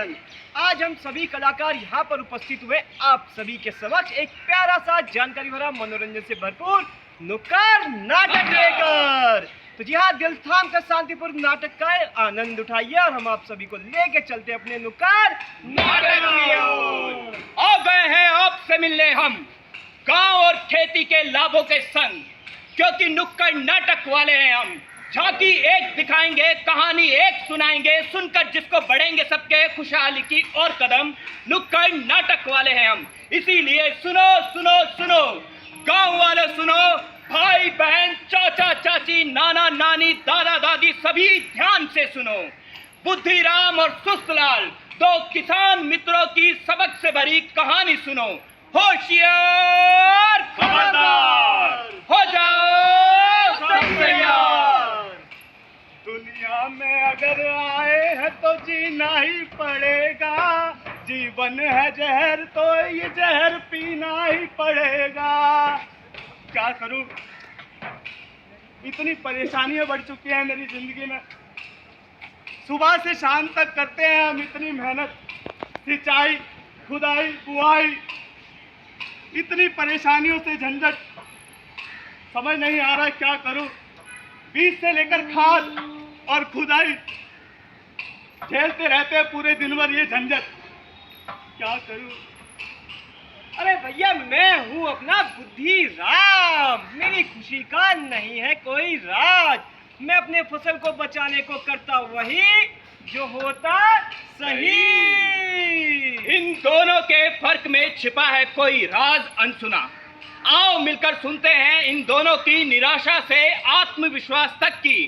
अभिनंदन। आज हम सभी कलाकार यहाँ पर उपस्थित हुए आप सभी के समक्ष एक प्यारा सा जानकारी भरा मनोरंजन से भरपूर नुक्कड़ नाटक लेकर। तो जी हाँ, दिल थाम कर शांतिपूर्ण नाटक का आनंद उठाइए और हम आप सभी को लेके चलते अपने नुक्कड़ नाटक की ओर। आ गए हैं आपसे मिलने हम गांव और खेती के लाभों के संग, क्योंकि नुक्कड़ नाटक वाले हैं हम। झांकी एक दिखाएंगे, कहानी एक सुनाएंगे, सुनकर जिसको बढ़ेंगे सबके खुशहाली की और कदम। नुक्कड़ नाटक वाले हैं हम, इसीलिए सुनो सुनो सुनो, गांव वाले सुनो, भाई बहन चाचा चाची नाना नानी दादा दादी सभी ध्यान से सुनो। बुद्धिराम और सुस्तलाल दो किसान मित्रों की सबक से भरी कहानी सुनो। होशियार खबरदार, हो जाओ सब तैयार। दुनिया में अगर आए हैं तो जीना ही पड़ेगा, जीवन है जहर तो ये जहर पीना ही पड़ेगा। क्या करूं, इतनी परेशानियां बढ़ चुकी हैं मेरी जिंदगी में। सुबह से शाम तक करते हैं हम इतनी मेहनत, सिंचाई खुदाई बुआई, इतनी परेशानियों से झंझट, समझ नहीं आ रहा है क्या करूं। बीज से लेकर खाद और खुदाई झेलते रहते हैं पूरे दिन भर ये झंझट, क्या करूं। अरे भैया, मैं हूँ अपना बुद्धिराम, मेरी खुशी का नहीं है कोई राज। मैं अपने फसल को बचाने को करता वही जो होता सही। इन दोनों के फर्क में छिपा है कोई राज अनसुना। आओ मिलकर सुनते हैं इन दोनों की निराशा से आत्मविश्वास तक की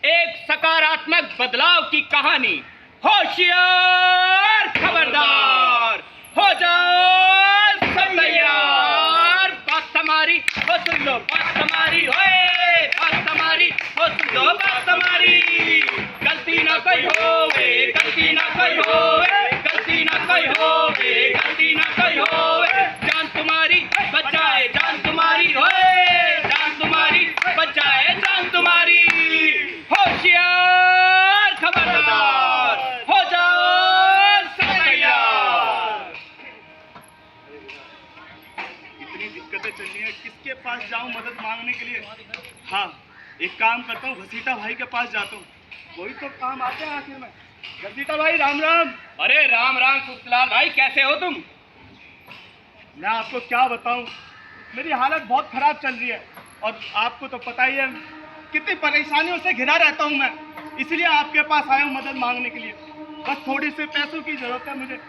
एक सकारात्मक बदलाव की कहानी। होशियार खबरदार, हो जाओ सब तैयार। बात हमारी हो सुन लो, बात हमारी होए, बात हमारी हो सुन लो, बात हमारी। गलती ना कोई होवे, गलती ना कोई होवे, गलती ना कोई होवे, गलती ना कोई होवे। जान तुम्हारी बचाए जान तुम्हारी होए, जान तुम्हारी बचाए जान तुम्हारी। होशियार खबरदार, हो जाओ सब तैयार। इतनी दिक्कतें चल रही हैं, किसके पास जाऊं मदद मांगने के लिए। हाँ, एक काम करता हूँ, घसीटा भाई के पास जाता हूँ, वही तो काम आते हैं आखिर में। घसीटा भाई राम राम। अरे राम राम सुस्तलाल भाई, कैसे हो तुम? मैं आपको क्या बताऊं, मेरी हालत बहुत खराब चल रही है और आपको तो पता ही है कितनी परेशानियों से घिरा रहता हूं मैं, इसलिए आपके पास आया हूं मदद मांगने के लिए। बस थोड़ी से पैसों की जरूरत है मुझे।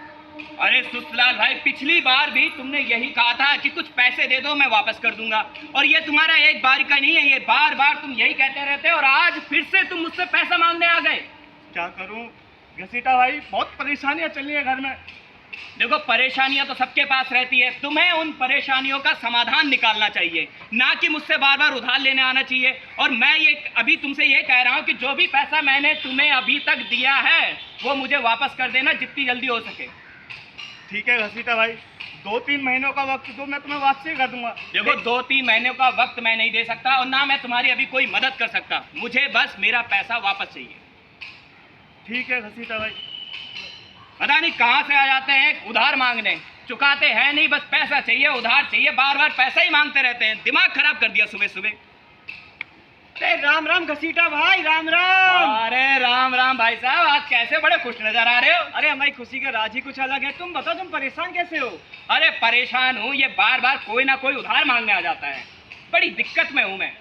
अरे सुस्तलाल भाई, पिछली बार भी तुमने यही कहा था कि कुछ पैसे दे दो मैं वापस कर दूंगा, और ये तुम्हारा एक बार का नहीं है, ये बार बार तुम यही कहते रहते हो, और आज फिर से तुम मुझसे पैसा मांगने आ गए। क्या करूं घसीटा भाई, बहुत परेशानियां चल रही है घर में। देखो, परेशानियां तो सबके पास रहती है, तुम्हें उन परेशानियों का समाधान निकालना चाहिए, ना कि मुझसे बार बार उधार लेने आना चाहिए। और मैं ये अभी तुमसे ये कह रहा हूँ कि जो भी पैसा मैंने तुम्हें अभी तक दिया है वो मुझे वापस कर देना जितनी जल्दी हो सके। ठीक है घसीटा भाई, 2-3 महीनों का वक्त दो, मैं तुम्हें वापसी कर दूंगा। देखो, 2-3 महीनों का वक्त मैं नहीं दे सकता और ना मैं तुम्हारी अभी कोई मदद कर सकता, मुझे बस मेरा पैसा वापस चाहिए। ठीक है घसीटा भाई। पता नहीं कहाँ से आ जाते हैं उधार मांगने, चुकाते हैं नहीं, बस पैसा चाहिए उधार चाहिए, बार बार पैसा ही मांगते रहते हैं। दिमाग खराब कर दिया सुबह सुबह। अरे राम राम घसीटा भाई, राम राम। अरे राम राम भाई साहब, आज कैसे बड़े खुश नजर आ रहे हो? अरे हमारी खुशी का राज ही कुछ अलग है। तुम बताओ, तुम परेशान कैसे हो? अरे परेशान हूँ, ये बार बार कोई ना कोई उधार मांगने आ जाता है, बड़ी दिक्कत में हूँ मैं।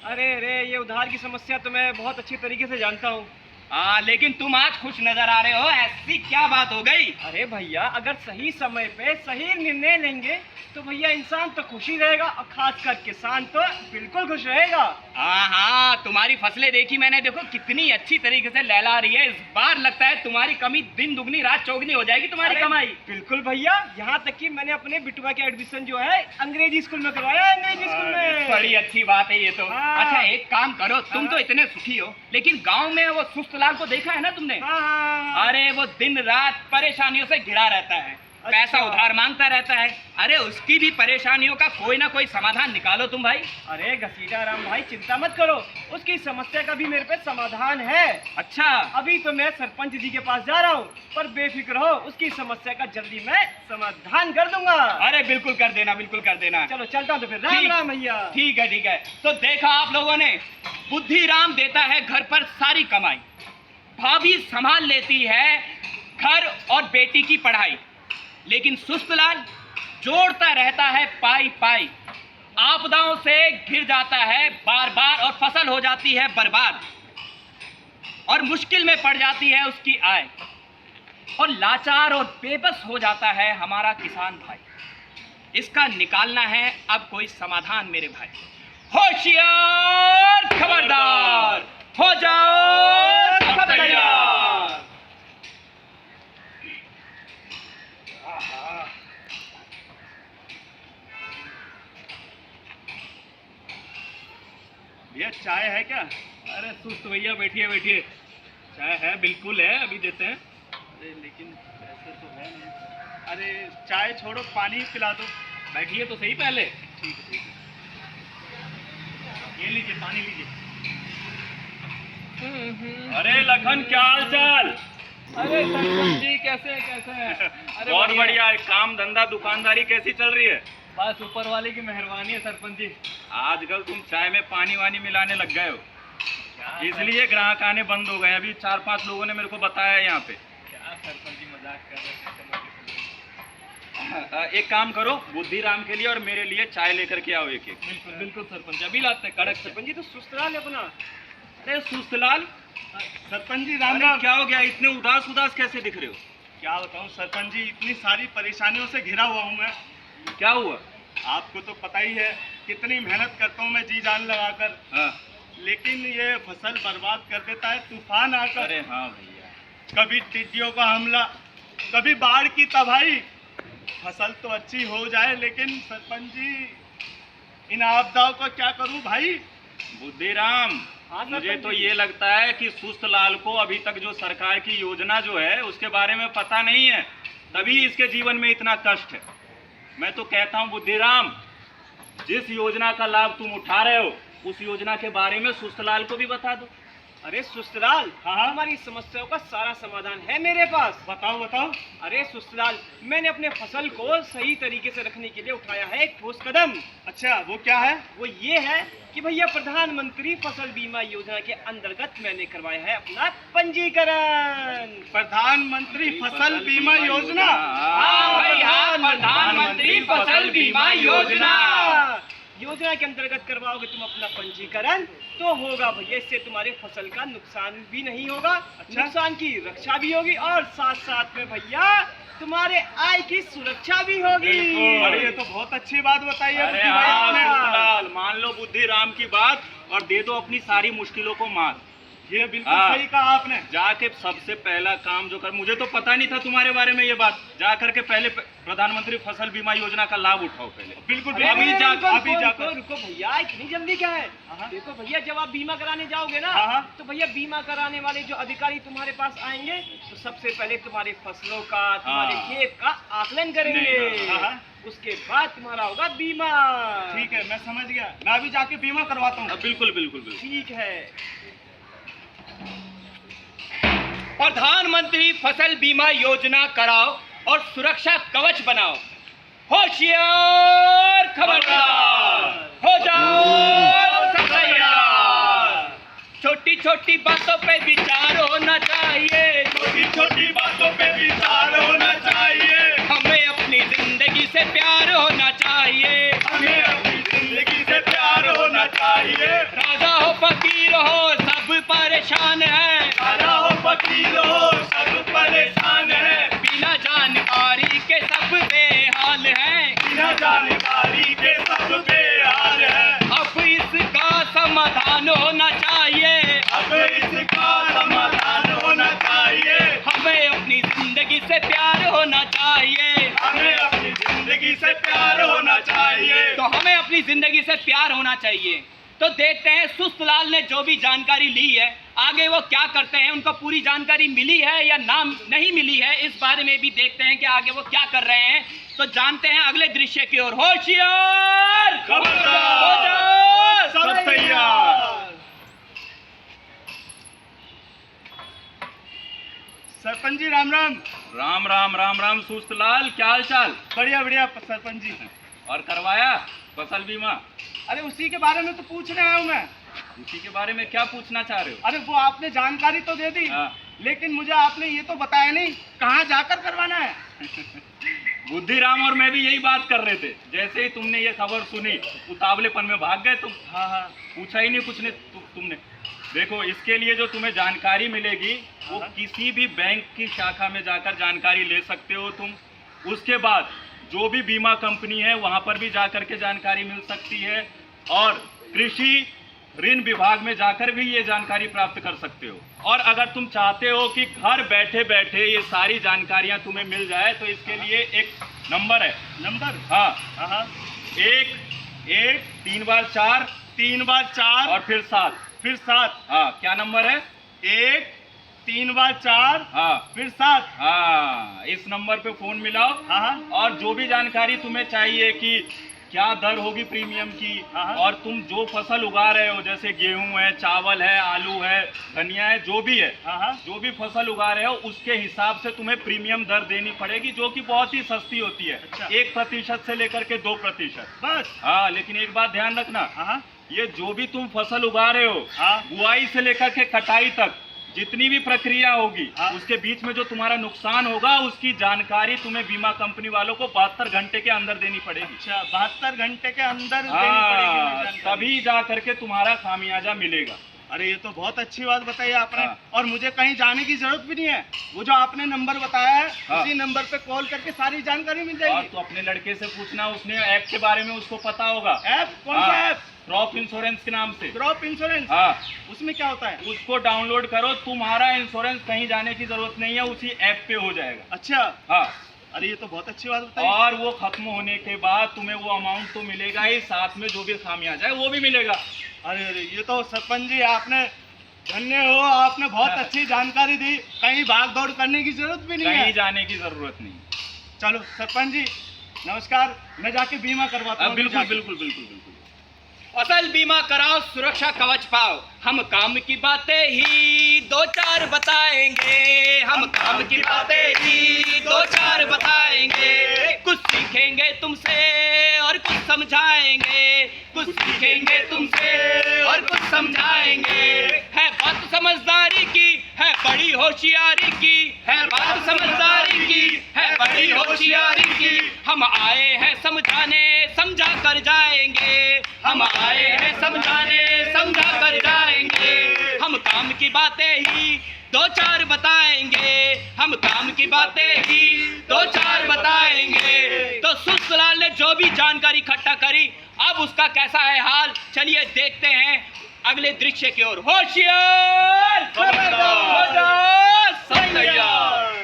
अरे ये उधार की समस्या तो मैं बहुत अच्छी तरीके से जानता हूँ। हाँ, लेकिन तुम आज खुश नजर आ रहे हो, ऐसी क्या बात हो गई? अरे भैया, अगर सही समय पे सही निर्णय लेंगे तो भैया इंसान तो खुश ही रहेगा, और खासकर किसान तो बिल्कुल खुश रहेगा। हाँ, तुम्हारी फसलें देखी मैंने, देखो कितनी अच्छी तरीके से लहला रही है। इस बार लगता है तुम्हारी कमी दिन दुगनी रात चौगनी हो जाएगी तुम्हारी कमाई। बिल्कुल भैया, यहाँ तक कि मैंने अपने बिटुआ के एडमिशन जो है अंग्रेजी स्कूल में करवाया है। अंग्रेजी स्कूल में बड़ी अच्छी बात है ये तो। हाँ। अच्छा, एक काम करो, तुम तो इतने सुखी हो, लेकिन गाँव में वो सुस्तलाल को देखा है ना तुमने? हाँ। अरे वो दिन रात परेशानियों से घिरा रहता है, पैसा उधार मांगता रहता है। अरे उसकी भी परेशानियों का कोई ना कोई समाधान निकालो तुम भाई। अरे घसीटा राम भाई चिंता मत करो, उसकी समस्या का भी मेरे पे समाधान है। अच्छा, अभी तो मैं सरपंच जी के पास जा रहा हूँ, पर बेफिक्र हो, उसकी समस्या का जल्दी मैं समाधान कर दूंगा। अरे बिल्कुल कर देना, बिल्कुल कर देना। चलो चलता हूँ तो फिर। राम ठीक- राम भैया। ठीक है, ठीक है। तो देखा आप लोगों ने, बुद्धि राम देता है घर पर सारी कमाई, भाभी संभाल लेती है घर और बेटी की पढ़ाई, लेकिन सुस्तलाल जोड़ता रहता है पाई पाई, आपदाओं से घिर जाता है बार बार और फसल हो जाती है बर्बाद और मुश्किल में पड़ जाती है उसकी आय और लाचार और बेबस हो जाता है हमारा किसान भाई। इसका निकालना है अब कोई समाधान मेरे भाई। होशियार खबरदार, हो जाओ सब तैयार। भैया चाय है क्या? अरे सुस्त भैया, बैठिए बैठिए, चाय है, बिल्कुल है, अभी देते हैं। अरे लेकिन पैसे तो है नहीं। अरे चाय छोड़ो, पानी पिला दो। बैठिए तो सही पहले। ठीक है, ये लीजिए, पानी लीजिए। अरे लखन, क्या हाल चाल? अरे सरपंच जी कैसे कैसे हैं? अरे बहुत बढ़िया है। काम धंधा दुकानदारी कैसी चल रही है? बस ऊपर वाले की मेहरबानी है सरपंच जी। आजकल तुम चाय में पानी वानी मिलाने लग गए हो, इसलिए ग्राहक आने बंद हो गए। अभी 4-5 लोगों ने मेरे को बताया यहाँ पे। क्या सरपंच जी मजाक कर रहे हैं? एक काम करो, बुद्धिराम के लिए और मेरे लिए चाय लेकर के आओ एक एक। बिल्कुल बिल्कुल सरपंच, अभी लाते हैं कड़क। सरपंच जी तो सुस्तलाल है अपना। अरे सुस्तलाल, सरपंच जी राम अरे राम। क्या हो गया? इतने उदास उदास कैसे दिख रहे हो? क्या बताऊं सरपंच जी, इतनी सारी परेशानियों से घिरा हुआ हूँ मैं। क्या हुआ? आपको तो पता ही है कितनी मेहनत करता हूँ मैं जी जान लगाकर, हाँ। लेकिन ये फसल बर्बाद कर देता है तूफान आकर। अरे हाँ भैया, कभी टिड्डियों का हमला, कभी बाढ़ की तबाही। फसल तो अच्छी हो जाए, लेकिन सरपंच जी इन आपदाओं को क्या करूं भाई? बुद्धिराम, हाँ, मुझे सरपंच तो जी। ये लगता है कि सुस्तलाल को अभी तक जो सरकार की योजना जो है उसके बारे में पता नहीं है, तभी इसके जीवन में इतना कष्ट है। मैं तो कहता हूँ बुद्धिराम, जिस योजना का लाभ तुम उठा रहे हो उस योजना के बारे में सुस्तलाल को भी बता दो। अरे सुस्तलाल, हाँ हमारी समस्याओं का सारा समाधान है मेरे पास। बताओ बताओ। अरे सुस्तलाल, मैंने अपने फसल को सही तरीके से रखने के लिए उठाया है एक ठोस कदम। अच्छा, वो क्या है? वो ये है कि भैया प्रधानमंत्री फसल बीमा योजना के अंतर्गत मैंने करवाया है अपना पंजीकरण। प्रधानमंत्री फसल बीमा योजना? हाँ भाई हाँ, प्रधानमंत्री फसल बीमा योजना। योजना के अंतर्गत करवाओगे तुम अपना पंजीकरण तो होगा भैया, इससे तुम्हारे फसल का नुकसान भी नहीं होगा। अच्छा? नुकसान की रक्षा भी होगी और साथ साथ में भैया तुम्हारे आय की सुरक्षा भी होगी। अरे ये तो बहुत अच्छी बात बताई है अरे बुद्धि भाई हाँ आपने। सुस्तलाल, मान लो बुद्धिराम की बात और दे दो अपनी सारी मुश्किलों को मात। ये बिल्कुल हाँ। सही कहा आपने। जाके सबसे पहला काम जो कर, मुझे तो पता नहीं था तुम्हारे बारे में ये बात, जा करके पहले प्रधानमंत्री फसल बीमा योजना का लाभ उठाओ पहले। बिल्कुल अभी अभी जा- अभी जाकर। रुको भैया, इतनी जल्दी क्या है? हाँ। देखो भैया, जब आप बीमा कराने जाओगे ना, हाँ। तो भैया बीमा कराने वाले जो अधिकारी तुम्हारे पास आएंगे, तो सबसे पहले तुम्हारे फसलों का, तुम्हारे हाँ। खेत का आकलन करेंगे। नहीं, हाँ। उसके बाद तुम्हारा होगा बीमा। ठीक है, मैं समझ गया। मैं अभी जाके बीमा करवाता हूँ। बिल्कुल बिल्कुल बिल्कुल। ठीक है। प्रधानमंत्री फसल बीमा योजना कराओ और सुरक्षा कवच बनाओ। होशियार खबरदार, हो जाओ सब तैयार। छोटी छोटी बातों पे विचार होना चाहिए, छोटी छोटी बातों पे विचार होना चाहिए। हमें अपनी जिंदगी से प्यार होना चाहिए। हमें अपनी जिंदगी से प्यार होना चाहिए। राजा हो फकीर हो सब परेशान है, राजा हो फकीर हो सब परेशान है। बिना जानकारी के सब बेहाल हैं। बिना जानकारी के सब बेहाल है। अब इसका समाधान होना चाहिए। अब इसका समाधान होना चाहिए। हमें अपनी जिंदगी से प्यार होना चाहिए। हमें अपनी जिंदगी से प्यार होना चाहिए। तो हमें अपनी जिंदगी से प्यार होना चाहिए। तो देखते हैं सुस्तलाल ने जो भी जानकारी ली है आगे वो क्या करते हैं, उनको पूरी जानकारी मिली है या नाम नहीं मिली है, इस बारे में भी देखते हैं कि आगे वो क्या कर रहे हैं। तो जानते हैं अगले दृश्य की ओर। होशियार, खबरदार, सब तैयार। सरपंच जी राम राम। राम राम राम राम सुस्तलाल, क्या हाल चाल? बढ़िया बढ़िया सरपंच जी। और करवाया फसल बीमा? अरे उसी के बारे में तो पूछने आया हूँ मैं। उसी के बारे में क्या पूछना चाह रहे हो? अरे वो आपने जानकारी तो दे दी, हाँ। लेकिन मुझे आपने ये तो बताया नहीं कहाँ जाकर करवाना है। बुद्धिराम और मैं भी यही बात कर रहे थे। जैसे ही तुमने ये खबर सुनी उतावलेपन में भाग गए तुम। हाँ हाँ। पूछा ही नहीं कुछ ने तुमने। देखो, इसके लिए जो तुम्हें जानकारी मिलेगी वो हाँ। किसी भी बैंक की शाखा में जाकर जानकारी ले सकते हो तुम। उसके बाद जो भी बीमा कंपनी है वहां पर भी जाकर के जानकारी मिल सकती है, और कृषि ऋण विभाग में जाकर भी ये जानकारी प्राप्त कर सकते हो। और अगर तुम चाहते हो कि घर बैठे बैठे ये सारी जानकारियां तुम्हें मिल जाए तो इसके लिए एक नंबर है। नंबर? हाँ हाँ हाँ। 1 3 बार 4 3 बार 4 और फिर 7। फिर 7। हाँ, क्या नंबर है? 1 3 बार 4 हाँ फिर 7। हाँ, इस नंबर पे फोन मिलाओ। हाँ हाँ। और जो भी जानकारी तुम्हें चाहिए कि क्या दर होगी प्रीमियम की, हाँ। और तुम जो फसल उगा रहे हो, जैसे गेहूं है, चावल है, आलू है, धनिया है, जो भी है, हाँ। जो भी फसल उगा रहे हो उसके हिसाब से तुम्हें प्रीमियम दर देनी पड़ेगी, जो कि बहुत ही सस्ती होती है। अच्छा। 1% से लेकर के 2%। बस? हाँ, लेकिन एक बात ध्यान रखना, हाँ ये जो भी तुम फसल उगा रहे हो, हाँ। बुआई से लेकर के कटाई तक जितनी भी प्रक्रिया होगी, हाँ। उसके बीच में जो तुम्हारा नुकसान होगा उसकी जानकारी तुम्हें बीमा कंपनी वालों को 72 घंटे के अंदर देनी पड़ेगी। अच्छा, 72 घंटे के अंदर देनी पड़ेगी हाँ, जानकारी। तभी जा करके तुम्हारा खामियाजा मिलेगा। अरे ये तो बहुत अच्छी बात बताई आपने। हाँ। और मुझे कहीं जाने की जरूरत भी नहीं है। वो जो आपने नंबर बताया है, हाँ। उसी नंबर पे कॉल करके सारी जानकारी मिल और जाएगी। तो अपने लड़के से पूछना, उसने ऐप के बारे में उसको पता होगा। ऐप? कौन सा ऐप? क्रॉप इंश्योरेंस के नाम से। Crop insurance? हाँ, उसमें क्या होता है? उसको डाउनलोड करो, तुम्हारा इंश्योरेंस कहीं जाने की जरूरत नहीं है, उसी ऐप पे हो जाएगा। अच्छा। हाँ, अरे ये तो बहुत अच्छी बात बताई। और वो खत्म होने के बाद तुम्हें वो अमाउंट तो मिलेगा ही, साथ में जो भी खामियाजा है वो भी मिलेगा। अरे अरे ये तो सरपंच जी आपने धन्य हो, आपने बहुत अच्छी जानकारी दी। कहीं भाग दौड़ करने की जरूरत भी नहीं कहीं है। जाने की जरूरत नहीं। चलो सरपंच जी नमस्कार, मैं जाके बीमा करवाता हूँ। बिल्कुल बिल्कुल बिल्कुल बिल्कुल। फसल बीमा कराओ, सुरक्षा कवच पाओ। हम काम की बातें ही 2-4 बताएंगे, हम काम की बातें ही 2-4 बताएंगे। कुछ सीखेंगे तुमसे और कुछ समझाएंगे, कुछ सीखेंगे तुमसे और कुछ समझाएंगे। है बात समझदारी की, है बड़ी होशियारी की, है बात समझदारी की, है बड़ी होशियारी की। हम आए हैं समझाने, समझा कर जाएंगे। हम आए हैं समझाने, समझा कर जाएंगे। हम काम की बातें ही 2-4 बताएंगे, हम काम की बातें ही 2-4 बताएंगे। तो सुस्तलाल ने जो भी जानकारी इकट्ठा करी, अब उसका कैसा है हाल, चलिए देखते हैं अगले दृश्य की ओर। होशियार, खबरदार, सब तैयार।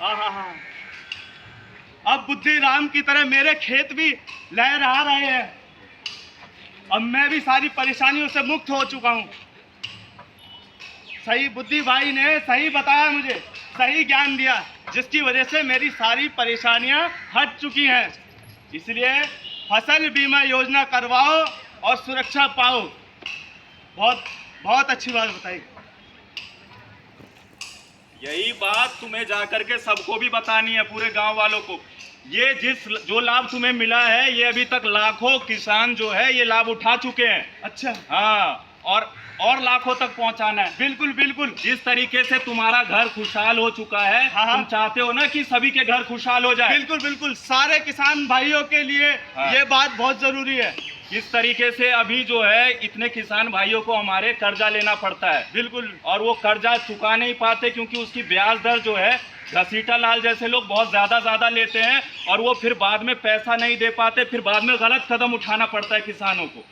आहा, अब बुद्धिराम की तरह मेरे खेत भी लहरा रहे हैं। अब मैं भी सारी परेशानियों से मुक्त हो चुका हूँ। सही बुद्धि भाई ने सही बताया मुझे, सही ज्ञान दिया, जिसकी वजह से मेरी सारी परेशानियां हट चुकी हैं। इसलिए फसल बीमा योजना करवाओ और सुरक्षा पाओ। बहुत बहुत अच्छी बात बताई। यही बात तुम्हें जाकर के सबको भी बतानी है, पूरे गांव वालों को। ये जो लाभ तुम्हें मिला है, ये अभी तक लाखों किसान जो है ये लाभ उठा चुके हैं। अच्छा। हाँ, और लाखों तक पहुंचाना है। बिल्कुल बिल्कुल। जिस तरीके से तुम्हारा घर खुशहाल हो चुका है, हाँ। तुम चाहते हो ना कि सभी के घर खुशहाल हो जाए। बिल्कुल बिल्कुल, सारे किसान भाइयों के लिए हाँ। ये बात बहुत जरूरी है। इस तरीके से अभी जो है इतने किसान भाइयों को हमारे कर्जा लेना पड़ता है। बिल्कुल। और वो कर्जा चुका नहीं पाते क्योंकि उसकी ब्याज दर जो है घसीटा लाल जैसे लोग बहुत ज्यादा लेते हैं, और वो फिर बाद में पैसा नहीं दे पाते, फिर बाद में गलत कदम उठाना पड़ता है किसानों को।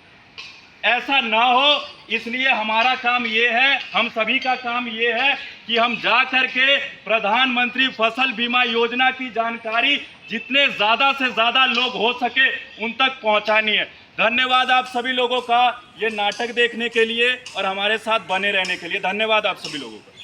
ऐसा ना हो, इसलिए हमारा काम ये है, हम सभी का काम ये है कि हम जा करके प्रधानमंत्री फसल बीमा योजना की जानकारी जितने ज़्यादा से ज़्यादा लोग हो सके उन तक पहुंचानी है। धन्यवाद आप सभी लोगों का ये नाटक देखने के लिए और हमारे साथ बने रहने के लिए। धन्यवाद आप सभी लोगों का।